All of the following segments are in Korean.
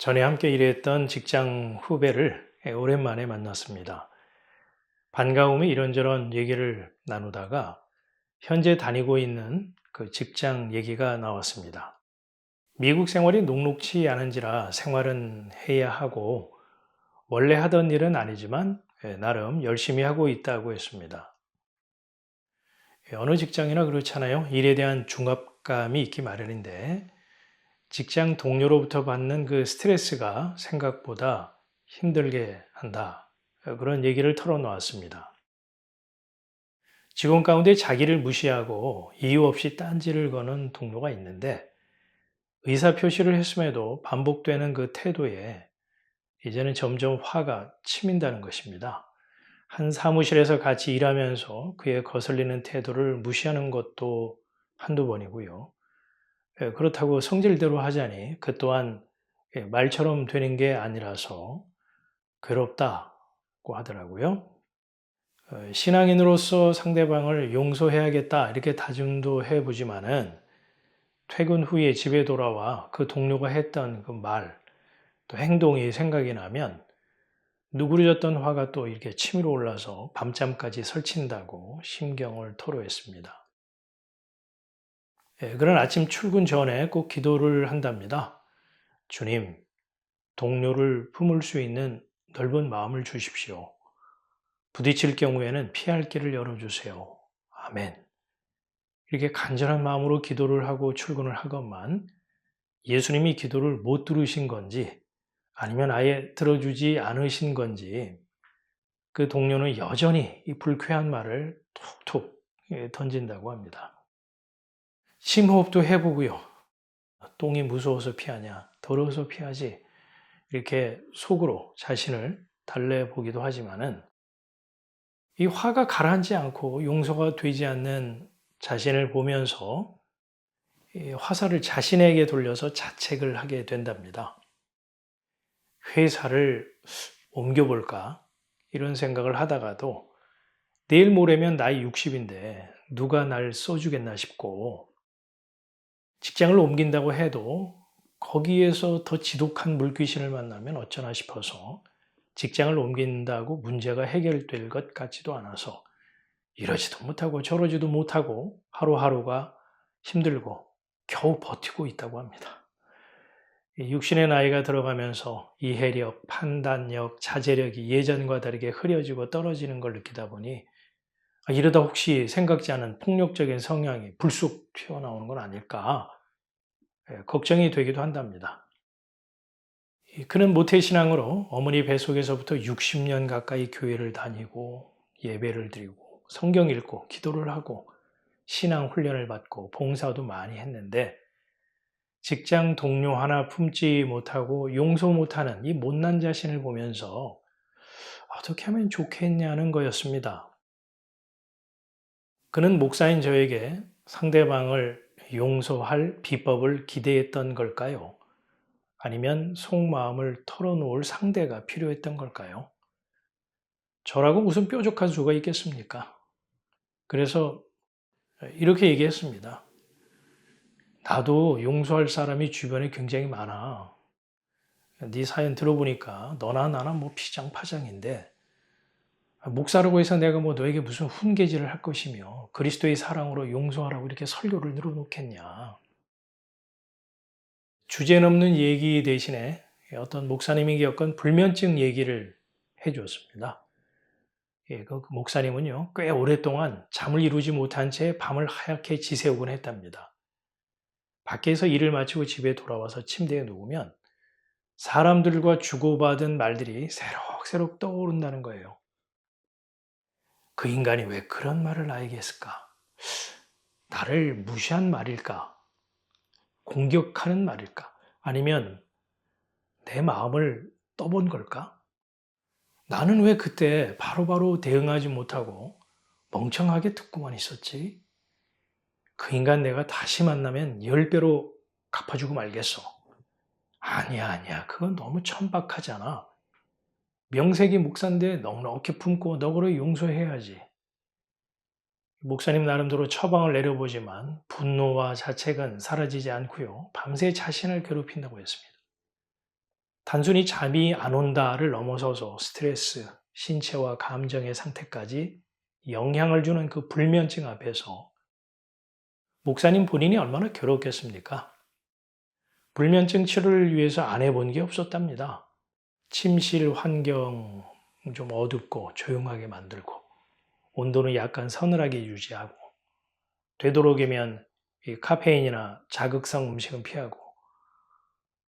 전에 함께 일했던 직장 후배를 오랜만에 만났습니다. 반가움에 이런저런 얘기를 나누다가 현재 다니고 있는 그 직장 얘기가 나왔습니다. 미국 생활이 녹록치 않은지라 생활은 해야 하고 원래 하던 일은 아니지만 나름 열심히 하고 있다고 했습니다. 어느 직장이나 그렇잖아요. 일에 대한 중압감이 있기 마련인데 직장 동료로부터 받는 그 스트레스가 생각보다 힘들게 한다. 그런 얘기를 털어놓았습니다. 직원 가운데 자기를 무시하고 이유 없이 딴지를 거는 동료가 있는데 의사표시를 했음에도 반복되는 그 태도에 이제는 점점 화가 치민다는 것입니다. 한 사무실에서 같이 일하면서 그의 거슬리는 태도를 무시하는 것도 한두 번이고요. 그렇다고 성질대로 하자니 그 또한 말처럼 되는 게 아니라서 괴롭다고 하더라고요. 신앙인으로서 상대방을 용서해야겠다 이렇게 다짐도 해보지만은 퇴근 후에 집에 돌아와 그 동료가 했던 그 말, 또 행동이 생각이 나면 누그러졌던 화가 또 이렇게 치밀어 올라서 밤잠까지 설친다고 심경을 토로했습니다. 그런 아침 출근 전에 꼭 기도를 한답니다. 주님, 동료를 품을 수 있는 넓은 마음을 주십시오. 부딪힐 경우에는 피할 길을 열어주세요. 아멘. 이렇게 간절한 마음으로 기도를 하고 출근을 하건만 예수님이 기도를 못 들으신 건지 아니면 아예 들어주지 않으신 건지 그 동료는 여전히 이 불쾌한 말을 툭툭 던진다고 합니다. 심호흡도 해보고요. 똥이 무서워서 피하냐, 더러워서 피하지. 이렇게 속으로 자신을 달래보기도 하지만은 이 화가 가라앉지 않고 용서가 되지 않는 자신을 보면서 이 화살을 자신에게 돌려서 자책을 하게 된답니다. 회사를 옮겨볼까? 이런 생각을 하다가도 내일 모레면 나이 60인데 누가 날 써주겠나 싶고 직장을 옮긴다고 해도 거기에서 더 지독한 물귀신을 만나면 어쩌나 싶어서 직장을 옮긴다고 문제가 해결될 것 같지도 않아서 이러지도 못하고 저러지도 못하고 하루하루가 힘들고 겨우 버티고 있다고 합니다. 육신의 나이가 들어가면서 이해력, 판단력, 자제력이 예전과 다르게 흐려지고 떨어지는 걸 느끼다 보니 이러다 혹시 생각지 않은 폭력적인 성향이 불쑥 튀어나오는 건 아닐까 걱정이 되기도 한답니다. 그는 모태신앙으로 어머니 뱃속에서부터 60년 가까이 교회를 다니고 예배를 드리고 성경 읽고 기도를 하고 신앙 훈련을 받고 봉사도 많이 했는데 직장 동료 하나 품지 못하고 용서 못하는 이 못난 자신을 보면서 어떻게 하면 좋겠냐는 거였습니다. 그는 목사인 저에게 상대방을 용서할 비법을 기대했던 걸까요? 아니면 속마음을 털어놓을 상대가 필요했던 걸까요? 저라고 무슨 뾰족한 수가 있겠습니까? 그래서 이렇게 얘기했습니다. 나도 용서할 사람이 주변에 굉장히 많아. 네 사연 들어보니까 너나 나나 뭐 피장파장인데 목사라고 해서 내가 뭐 너에게 무슨 훈계질을 할 것이며 그리스도의 사랑으로 용서하라고 이렇게 설교를 늘어놓겠냐. 주제 넘는 얘기 대신에 어떤 목사님이 겪은 불면증 얘기를 해주었습니다. 그 목사님은요, 꽤 오랫동안 잠을 이루지 못한 채 밤을 하얗게 지새우곤 했답니다. 밖에서 일을 마치고 집에 돌아와서 침대에 누우면 사람들과 주고받은 말들이 새록새록 떠오른다는 거예요. 그 인간이 왜 그런 말을 나에게 했을까? 나를 무시한 말일까? 공격하는 말일까? 아니면 내 마음을 떠본 걸까? 나는 왜 그때 바로바로 대응하지 못하고 멍청하게 듣고만 있었지? 그 인간 내가 다시 만나면 10배로 갚아주고 말겠어. 아니야, 아니야. 그건 너무 천박하잖아. 명색이 목사인데 넉넉히 품고 너그러 용서해야지. 목사님 나름대로 처방을 내려보지만 분노와 자책은 사라지지 않고요. 밤새 자신을 괴롭힌다고 했습니다. 단순히 잠이 안 온다를 넘어서서 스트레스, 신체와 감정의 상태까지 영향을 주는 그 불면증 앞에서 목사님 본인이 얼마나 괴롭겠습니까? 불면증 치료를 위해서 안 해본 게 없었답니다. 침실 환경 좀 어둡고 조용하게 만들고 온도는 약간 서늘하게 유지하고 되도록이면 이 카페인이나 자극성 음식은 피하고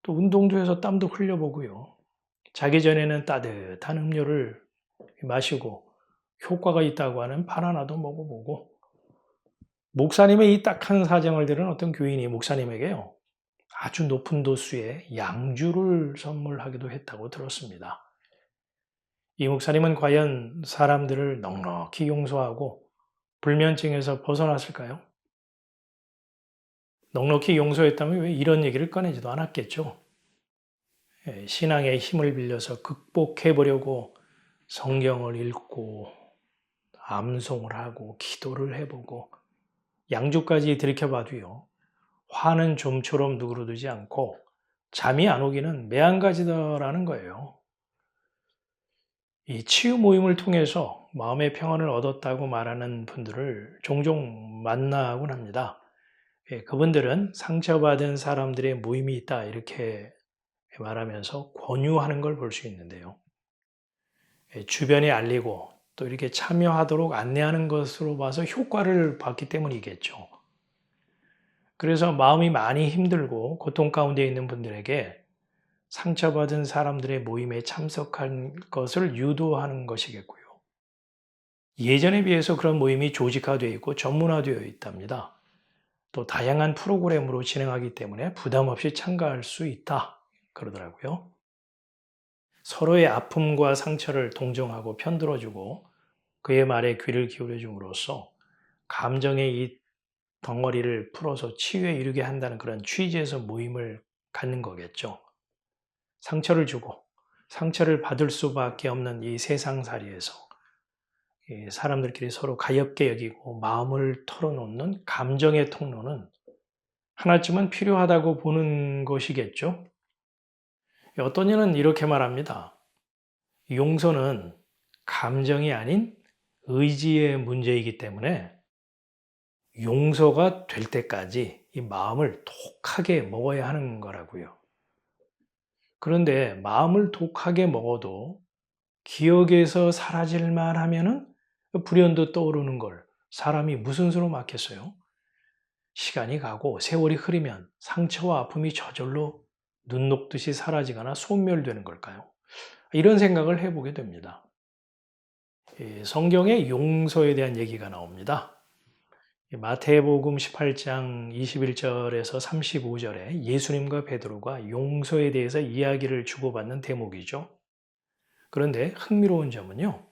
또 운동도 해서 땀도 흘려보고요. 자기 전에는 따뜻한 음료를 마시고 효과가 있다고 하는 바나나도 먹어보고 목사님의 이 딱한 사정을 들은 어떤 교인이 목사님에게요. 아주 높은 도수의 양주를 선물하기도 했다고 들었습니다. 이 목사님은 과연 사람들을 넉넉히 용서하고 불면증에서 벗어났을까요? 넉넉히 용서했다면 왜 이런 얘기를 꺼내지도 않았겠죠. 신앙의 힘을 빌려서 극복해 보려고 성경을 읽고 암송을 하고 기도를 해보고 양주까지 들이켜봐도요. 화는 좀처럼 누그러들지 않고 잠이 안 오기는 매한가지다라는 거예요. 이 치유 모임을 통해서 마음의 평안을 얻었다고 말하는 분들을 종종 만나곤 합니다. 그분들은 상처받은 사람들의 모임이 있다 이렇게 말하면서 권유하는 걸 볼 수 있는데요. 주변에 알리고 또 이렇게 참여하도록 안내하는 것으로 봐서 효과를 봤기 때문이겠죠. 그래서 마음이 많이 힘들고 고통 가운데 있는 분들에게 상처받은 사람들의 모임에 참석한 것을 유도하는 것이겠고요. 예전에 비해서 그런 모임이 조직화되어 있고 전문화되어 있답니다. 또 다양한 프로그램으로 진행하기 때문에 부담 없이 참가할 수 있다 그러더라고요. 서로의 아픔과 상처를 동정하고 편들어주고 그의 말에 귀를 기울여줌으로써 감정의 이 덩어리를 풀어서 치유에 이르게 한다는 그런 취지에서 모임을 갖는 거겠죠. 상처를 주고 상처를 받을 수밖에 없는 이 세상살이에서 사람들끼리 서로 가엾게 여기고 마음을 털어놓는 감정의 통로는 하나쯤은 필요하다고 보는 것이겠죠. 어떤 이는 이렇게 말합니다. 용서는 감정이 아닌 의지의 문제이기 때문에 용서가 될 때까지 이 마음을 독하게 먹어야 하는 거라고요. 그런데 마음을 독하게 먹어도 기억에서 사라질만 하면은 불현듯 떠오르는 걸 사람이 무슨 수로 막겠어요? 시간이 가고 세월이 흐르면 상처와 아픔이 저절로 눈 녹듯이 사라지거나 소멸되는 걸까요? 이런 생각을 해보게 됩니다. 성경에 용서에 대한 얘기가 나옵니다. 마태복음 18장 21절에서 35절에 예수님과 베드로가 용서에 대해서 이야기를 주고받는 대목이죠. 그런데 흥미로운 점은요.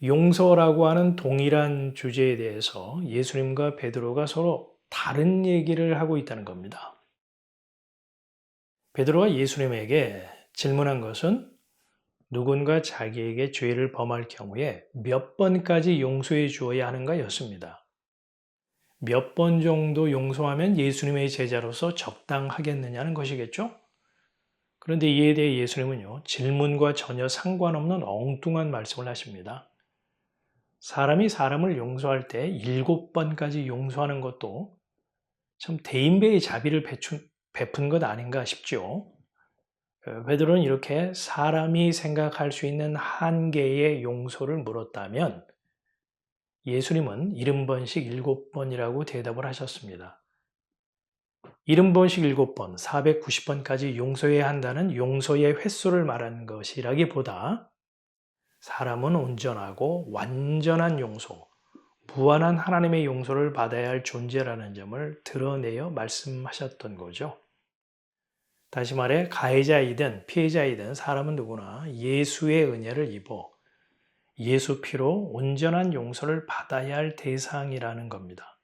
용서라고 하는 동일한 주제에 대해서 예수님과 베드로가 서로 다른 얘기를 하고 있다는 겁니다. 베드로가 예수님에게 질문한 것은 누군가 자기에게 죄를 범할 경우에 몇 번까지 용서해 주어야 하는가 였습니다. 몇 번 정도 용서하면 예수님의 제자로서 적당하겠느냐는 것이겠죠? 그런데 이에 대해 예수님은요, 질문과 전혀 상관없는 엉뚱한 말씀을 하십니다. 사람이 사람을 용서할 때 7번까지 용서하는 것도 참 대인배의 자비를 베푼 것 아닌가 싶죠. 베드로는 이렇게 사람이 생각할 수 있는 한계의 용서를 물었다면 예수님은 70번씩 7번이라고 대답을 하셨습니다. 70번씩 7번, 490번까지 용서해야 한다는 용서의 횟수를 말하는 것이라기보다 사람은 온전하고 완전한 용서, 무한한 하나님의 용서를 받아야 할 존재라는 점을 드러내어 말씀하셨던 거죠. 다시 말해 가해자이든 피해자이든 사람은 누구나 예수의 은혜를 입어 예수 피로 온전한 용서를 받아야 할 대상이라는 겁니다.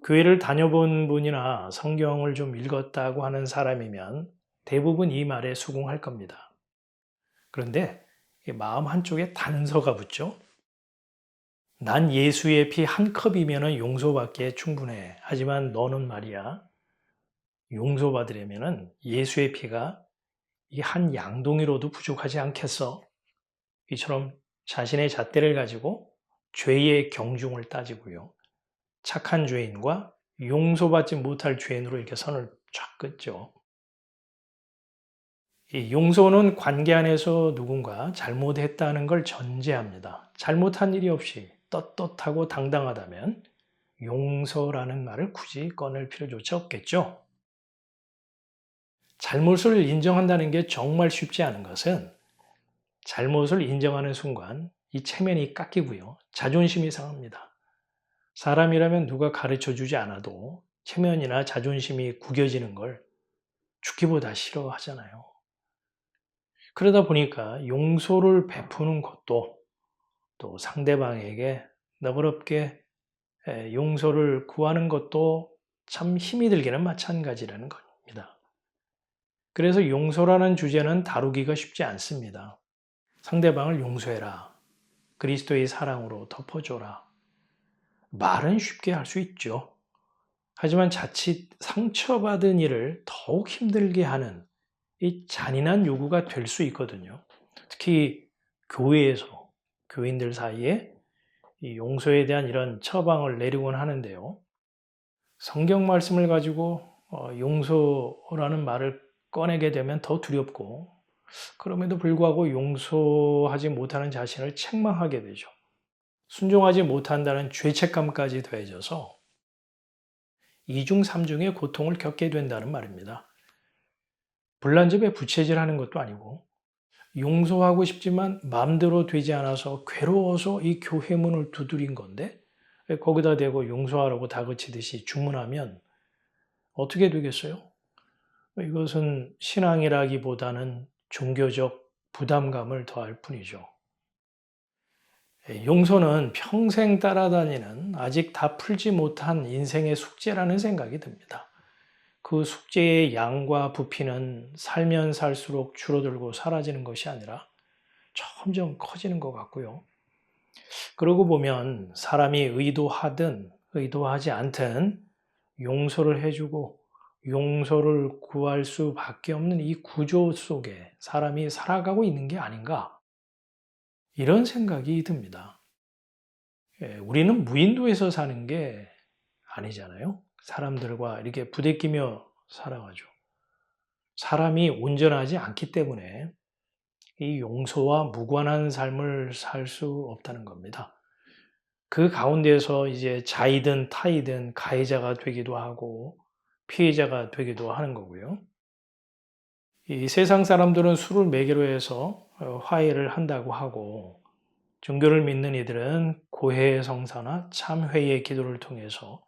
교회를 다녀본 분이나 성경을 좀 읽었다고 하는 사람이면 대부분 이 말에 수긍할 겁니다. 그런데 마음 한쪽에 단서가 붙죠. 난 예수의 피 한 컵이면 용서받기에 충분해. 하지만 너는 말이야. 용서받으려면 예수의 피가 이 한 양동이로도 부족하지 않겠어? 이처럼 자신의 잣대를 가지고 죄의 경중을 따지고요. 착한 죄인과 용서받지 못할 죄인으로 이렇게 선을 쫙 긋죠. 이 용서는 관계 안에서 누군가 잘못했다는 걸 전제합니다. 잘못한 일이 없이 떳떳하고 당당하다면 용서라는 말을 굳이 꺼낼 필요조차 없겠죠. 잘못을 인정한다는 게 정말 쉽지 않은 것은 잘못을 인정하는 순간 이 체면이 깎이고요. 자존심이 상합니다. 사람이라면 누가 가르쳐 주지 않아도 체면이나 자존심이 구겨지는 걸 죽기보다 싫어하잖아요. 그러다 보니까 용서를 베푸는 것도 또 상대방에게 너그럽게 용서를 구하는 것도 참 힘이 들기는 마찬가지라는 겁니다. 그래서 용서라는 주제는 다루기가 쉽지 않습니다. 상대방을 용서해라. 그리스도의 사랑으로 덮어줘라. 말은 쉽게 할 수 있죠. 하지만 자칫 상처받은 이를 더욱 힘들게 하는 이 잔인한 요구가 될 수 있거든요. 특히 교회에서, 교인들 사이에 이 용서에 대한 이런 처방을 내리곤 하는데요. 성경 말씀을 가지고 용서라는 말을 꺼내게 되면 더 두렵고, 그럼에도 불구하고 용서하지 못하는 자신을 책망하게 되죠. 순종하지 못한다는 죄책감까지 더해져서 이중 삼중의 고통을 겪게 된다는 말입니다. 불난집에 부채질하는 것도 아니고 용서하고 싶지만 마음대로 되지 않아서 괴로워서 이 교회 문을 두드린 건데 거기다 대고 용서하라고 다그치듯이 주문하면 어떻게 되겠어요? 이것은 신앙이라기보다는 종교적 부담감을 더할 뿐이죠. 용서는 평생 따라다니는 아직 다 풀지 못한 인생의 숙제라는 생각이 듭니다. 그 숙제의 양과 부피는 살면 살수록 줄어들고 사라지는 것이 아니라 점점 커지는 것 같고요. 그러고 보면 사람이 의도하든 의도하지 않든 용서를 해주고 용서를 구할 수밖에 없는 이 구조 속에 사람이 살아가고 있는 게 아닌가, 이런 생각이 듭니다. 우리는 무인도에서 사는 게 아니잖아요. 사람들과 이렇게 부대끼며 살아가죠. 사람이 온전하지 않기 때문에 이 용서와 무관한 삶을 살 수 없다는 겁니다. 그 가운데서 이제 자이든 타이든 가해자가 되기도 하고 피해자가 되기도 하는 거고요. 이 세상 사람들은 술을 매개로 해서 화해를 한다고 하고, 종교를 믿는 이들은 고해의 성사나 참회의 기도를 통해서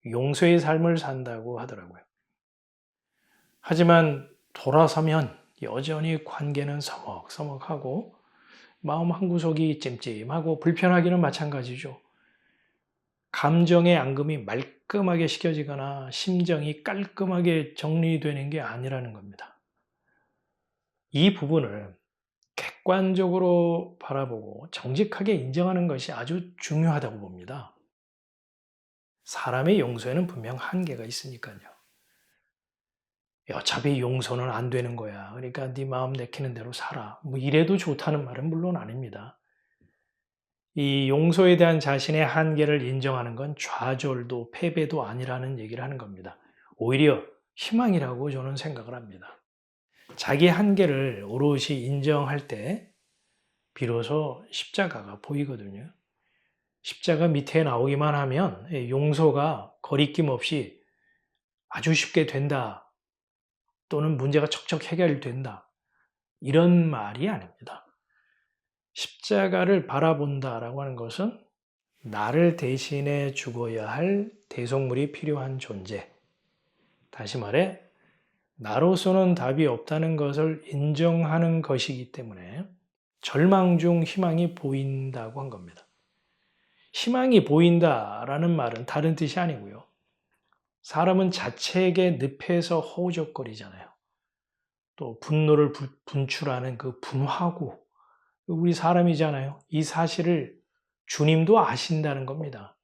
용서의 삶을 산다고 하더라고요. 하지만 돌아서면 여전히 관계는 서먹서먹하고 마음 한구석이 찜찜하고 불편하기는 마찬가지죠. 감정의 앙금이 말끔하게 식혀지거나 심정이 깔끔하게 정리되는 게 아니라는 겁니다. 이 부분을 객관적으로 바라보고 정직하게 인정하는 것이 아주 중요하다고 봅니다. 사람의 용서에는 분명 한계가 있으니까요. 어차피 용서는 안 되는 거야. 그러니까 네 마음 내키는 대로 살아. 뭐 이래도 좋다는 말은 물론 아닙니다. 이 용서에 대한 자신의 한계를 인정하는 건 좌절도 패배도 아니라는 얘기를 하는 겁니다. 오히려 희망이라고 저는 생각을 합니다. 자기 한계를 오롯이 인정할 때 비로소 십자가가 보이거든요. 십자가 밑에 나오기만 하면 용서가 거리낌 없이 아주 쉽게 된다, 또는 문제가 척척 해결된다, 이런 말이 아닙니다. 십자가를 바라본다라고 하는 것은 나를 대신해 죽어야 할 대속물이 필요한 존재, 다시 말해 나로서는 답이 없다는 것을 인정하는 것이기 때문에 절망 중 희망이 보인다고 한 겁니다. 희망이 보인다라는 말은 다른 뜻이 아니고요. 사람은 자책의 늪에서 허우적거리잖아요. 또 분노를 분출하는 그 분화구, 우리 사람이잖아요. 이 사실을 주님도 아신다는 겁니다.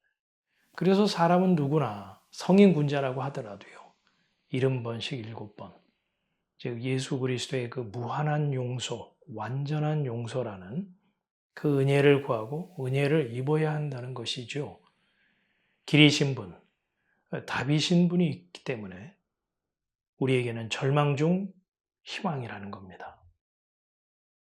그래서 사람은 누구나 성인 군자라고 하더라도요, 70번씩 7번 즉 예수 그리스도의 그 무한한 용서, 완전한 용서라는 그 은혜를 구하고 은혜를 입어야 한다는 것이죠. 길이신 분, 답이신 분이 있기 때문에 우리에게는 절망 중 희망이라는 겁니다.